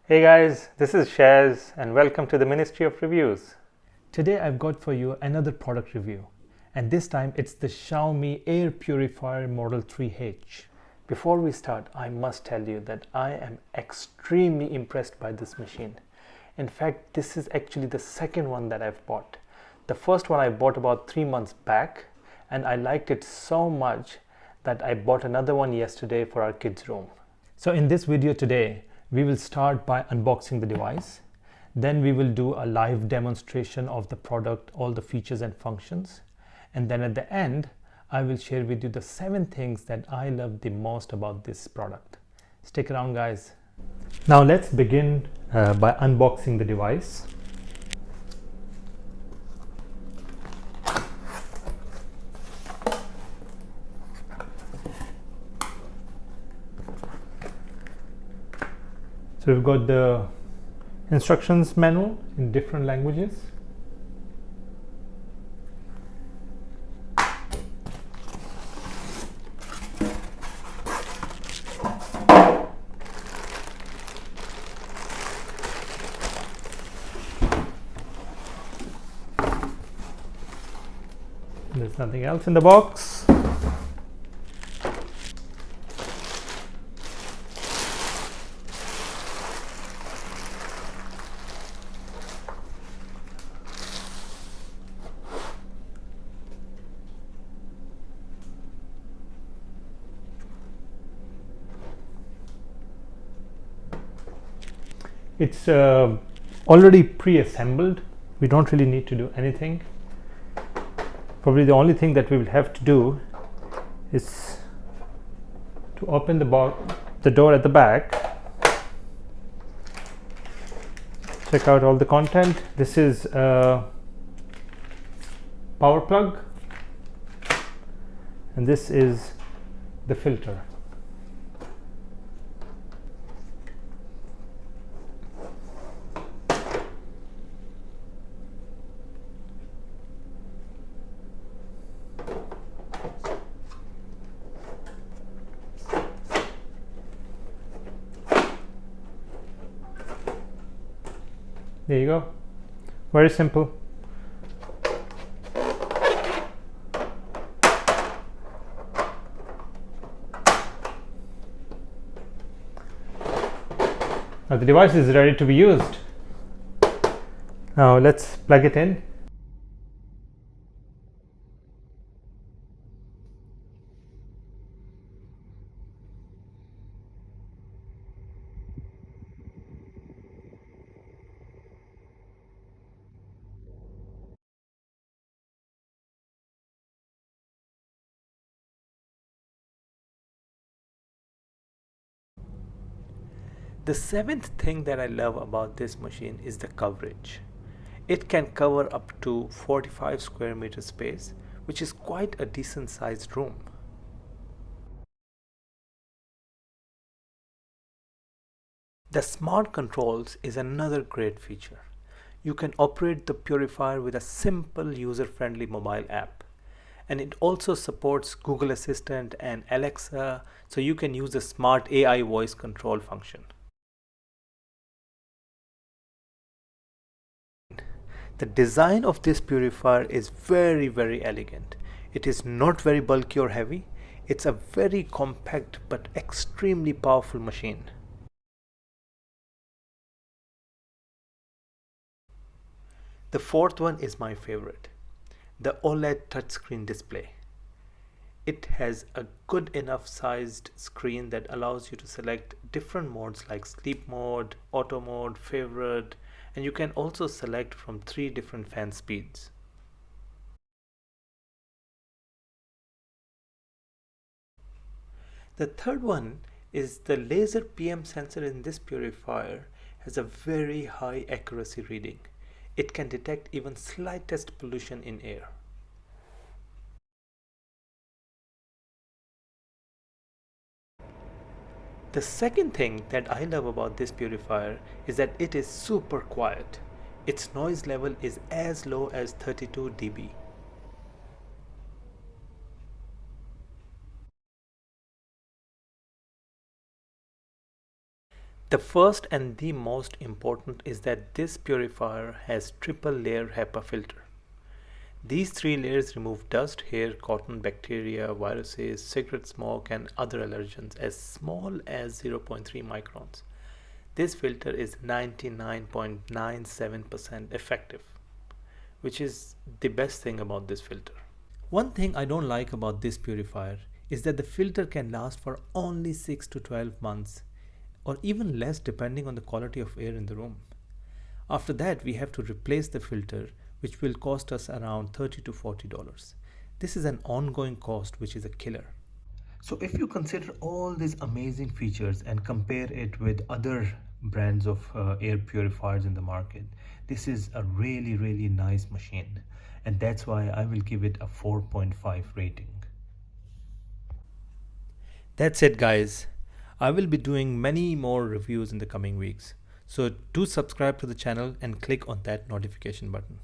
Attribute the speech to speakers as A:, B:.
A: Hey guys, this is Shaz and welcome to the Ministry of Reviews. Today I've got for you another product review, and this time it's the Xiaomi Air Purifier Model 3H. Before we start, I must tell you that I am extremely impressed by this machine. In fact, this is actually the second one that I've bought. The first one I bought about 3 months back, and I liked it so much that I bought another one yesterday for our kids' room. So in this video today, we will start by unboxing the device. Then we will do a live demonstration of the product, all the features and functions. And then at the end, I will share with you the 7 things that I love the most about this product. Stick around, guys. Now let's begin by unboxing the device. So we've got the instructions manual in different languages. There's nothing else in the box. It's already pre-assembled. We don't really need to do anything. Probably the only thing that we will have to do is to open the door at the back. Check out all the content. This is a power plug, and this is the filter. There you go. Very simple. Now the device is ready to be used. Now let's plug it in. The 7th thing that I love about this machine is the coverage. It can cover up to 45 square meter space, which is quite a decent sized room. The smart controls is another great feature. You can operate the purifier with a simple user-friendly mobile app. And it also supports Google Assistant and Alexa, so you can use the smart AI voice control function. The design of this purifier is very elegant. It is not very bulky or heavy. It's a very compact but extremely powerful machine. The 4th one is my favorite, the OLED touchscreen display. It has a good enough sized screen that allows you to select different modes like sleep mode, auto mode, favorite, and you can also select from 3 different fan speeds. The 3rd one is the laser PM sensor in this purifier has a very high accuracy reading. It can detect even slightest pollution in air. The second thing that I love about this purifier is that it is super quiet. Its noise level is as low as 32 dB. The first and the most important is that this purifier has triple layer HEPA filter. These 3 layers remove dust, hair, cotton, bacteria, viruses, cigarette smoke and other allergens as small as 0.3 microns. This filter is 99.97% effective, which is the best thing about this filter. One thing I don't like about this purifier is that the filter can last for only 6 to 12 months or even less depending on the quality of air in the room. After that, we have to replace the filter, which will cost us around $30 to $40. This is an ongoing cost, which is a killer. So if you consider all these amazing features and compare it with other brands of air purifiers in the market, this is a really nice machine, and that's why I will give it a 4.5 rating. That's it, guys. I will be doing many more reviews in the coming weeks, so do subscribe to the channel and click on that notification button.